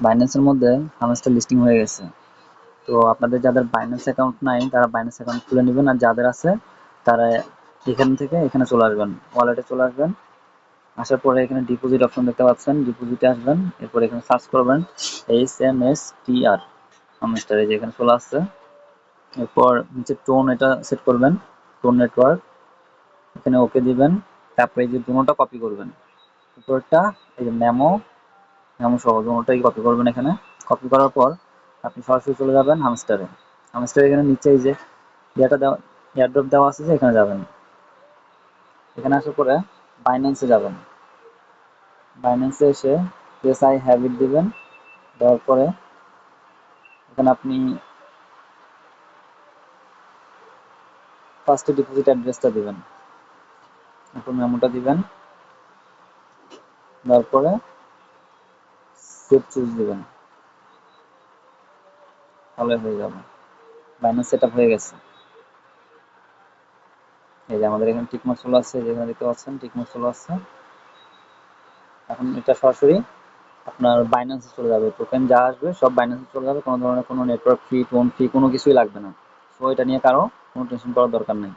বাইন্যান্সের মধ্যে hamster listing হয়ে গেছে। তো আপনাদের যাদের বাইন্যান্স অ্যাকাউন্ট নাই তারা বাইন্যান্স অ্যাকাউন্ট খুলে নেবেন, আর যাদের আছে তারা এখান থেকে এখানে চলে আসবেন, ওয়ালেটে চলে আসবেন। আসার পরে এখানে ডিপোজিট অপশন দেখতে পাচ্ছেন, ডিপোজিটে আসবেন। এরপর এখানে সার্চ করবেন HMSTR হামস্টার, এই যে এখানে চলে আসছে। এরপর নিচে টোন এটা সেট করবেন, টোন নেটওয়ার্ক, এখানে ওকে দিবেন। তারপরে এই যে দুটোটা কপি করবেন, উপরটা এই যে মেমো, মেমো সহ দুটোটাই কপি করবেন। এখানে কপি করার পর আপনি সরাসরি চলে যাবেন হামস্টারে। হামস্টারে এখানে নিচে এই যে ইয়েটা দেওয়া, এয়ারড্রপ দেওয়া আছে যে এখানে যাবেন। এখানে আসার পরে বাইন্যান্সে যাবেন। বাইন্যান্সে এসে ইয়েস আই হ্যাভ ইট দিবেন। দেওয়ার পরে এখানে আপনি ফার্স্টে ডিপোজিট অ্যাড্রেসটা দিবেন, এরপর মেমোটা দিবেন। দেওয়ার পরে সেভ চুজ দিবেন, তাহলে হয়ে যাবে। বাইন্যান্স সেট আপ হয়ে গেছে। এই যে আমাদের এখানে টিকমার্ক চলে আসছে, যেখানে দেখতে পাচ্ছেন টিকমার্ক চলে আসছে। এখন এটা সরাসরি আপনার বাইন্যান্সে চলে যাবে, টোকেন যা আসবে সব বাইন্যান্সে চলে যাবে, কোনো ধরনের কোনো নেটওয়ার্ক ফি, টোন ফি কোনো কিছুই লাগবে না। সো এটা নিয়ে কারো কোনো টেনশন করার দরকার নেই।